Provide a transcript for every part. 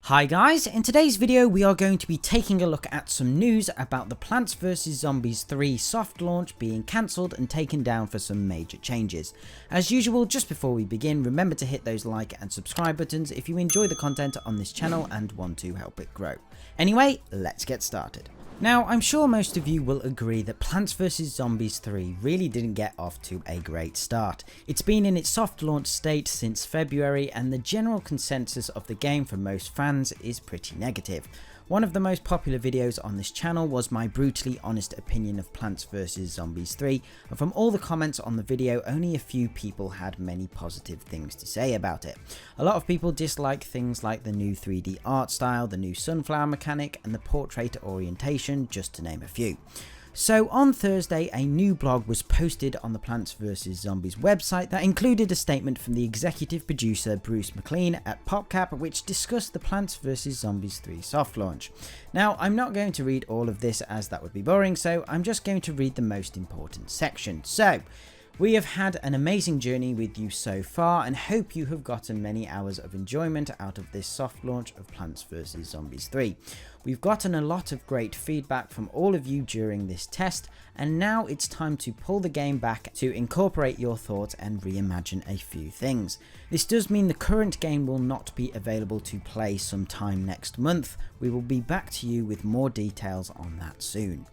Hi guys, in today's video we are going to be taking a look at some news about the Plants vs Zombies 3 soft launch being cancelled and taken down for some major changes. As usual, just before we begin, remember to hit those like and subscribe buttons if you enjoy the content on this channel and want to help it grow. Anyway, let's get started. Now, I'm sure most of you will agree that Plants vs Zombies 3 really didn't get off to a great start. It's been in its soft launch state since February, and the general consensus of the game for most fans is pretty negative. One of the most popular videos on this channel was my brutally honest opinion of Plants vs Zombies 3, and from all the comments on the video, only a few people had many positive things to say about it. A lot of people dislike things like the new 3D art style, the new sunflower mechanic, and the portrait orientation, just to name a few. So on Thursday, a new blog was posted on the Plants vs Zombies website that included a statement from the executive producer Bruce McLean at Popcap, which discussed the Plants vs Zombies 3 soft launch. Now, I'm not going to read all of this as that would be boring, so I'm just going to read the most important section. So, we have had an amazing journey with you so far and hope you have gotten many hours of enjoyment out of this soft launch of Plants vs Zombies 3. We've gotten a lot of great feedback from all of you during this test, and now it's time to pull the game back to incorporate your thoughts and reimagine a few things. This does mean the current game will not be available to play sometime next month. We will be back to you with more details on that soon.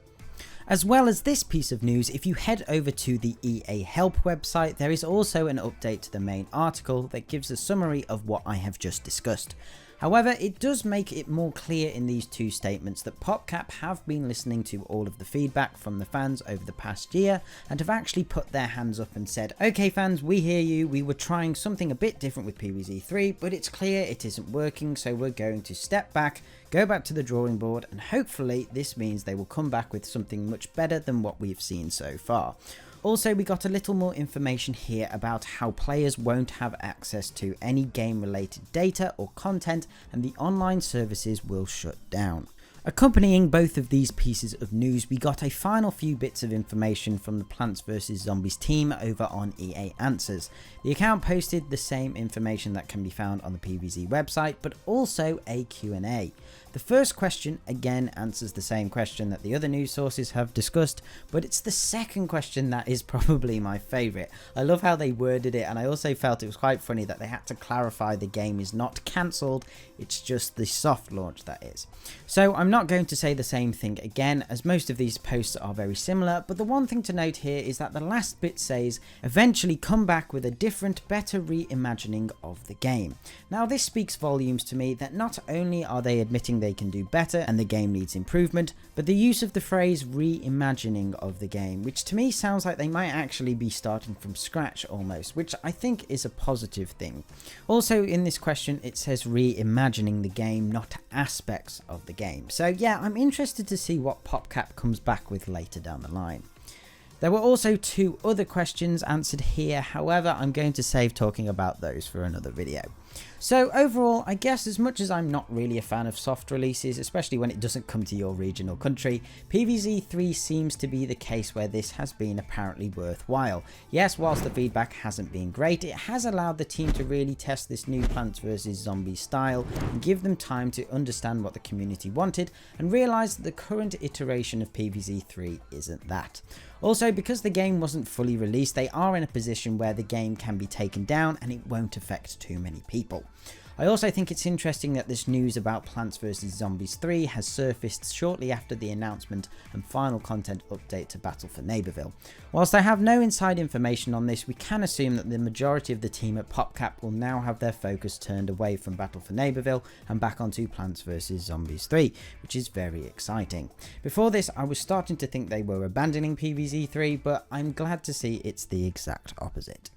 As well as this piece of news, if you head over to the EA Help website, there is also an update to the main article that gives a summary of what I have just discussed. However, it does make it more clear in these two statements that Popcap have been listening to all of the feedback from the fans over the past year and have actually put their hands up and said, okay fans, we hear you, we were trying something a bit different with PvZ3, but it's clear it isn't working, so we're going to step back, go back to the drawing board, and hopefully this means they will come back with something much better than what we've seen so far. Also, we got a little more information here about how players won't have access to any game related data or content, and the online services will shut down. Accompanying both of these pieces of news, we got a final few bits of information from the Plants vs Zombies team over on EA Answers. The account posted the same information that can be found on the PvZ website, but also a Q&A. The first question again answers the same question that the other news sources have discussed, but it's the second question that is probably my favourite. I love how they worded it, and I also felt it was quite funny that they had to clarify the game is not cancelled, it's just the soft launch that is. So I'm not going to say the same thing again, as most of these posts are very similar, but the one thing to note here is that the last bit says, eventually come back with a different, better reimagining of the game. Now this speaks volumes to me that not only are they admitting they can do better and the game needs improvement, but the use of the phrase reimagining of the game, which to me sounds like they might actually be starting from scratch almost, which I think is a positive thing. Also in this question it says reimagining the game, not aspects of the game. So yeah, I'm interested to see what Popcap comes back with later down the line. There were also two other questions answered here, however I'm going to save talking about those for another video. So overall, I guess as much as I'm not really a fan of soft releases, especially when it doesn't come to your region or country, PvZ3 seems to be the case where this has been apparently worthwhile. Yes, whilst the feedback hasn't been great, it has allowed the team to really test this new Plants vs Zombies style and give them time to understand what the community wanted and realise that the current iteration of PvZ3 isn't that. Also, because the game wasn't fully released, they are in a position where the game can be taken down and it won't affect too many people. I also think it's interesting that this news about Plants vs Zombies 3 has surfaced shortly after the announcement and final content update to Battle for Neighborville. Whilst I have no inside information on this, we can assume that the majority of the team at Popcap will now have their focus turned away from Battle for Neighborville and back onto Plants vs Zombies 3, which is very exciting. Before this, I was starting to think they were abandoning PvZ3, but I'm glad to see it's the exact opposite.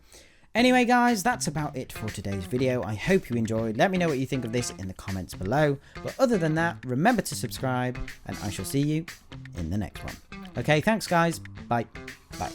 Anyway guys, that's about it for today's video. I hope you enjoyed. Let me know what you think of this in the comments below. But other than that, remember to subscribe and I shall see you in the next one. Okay, thanks guys. Bye. Bye.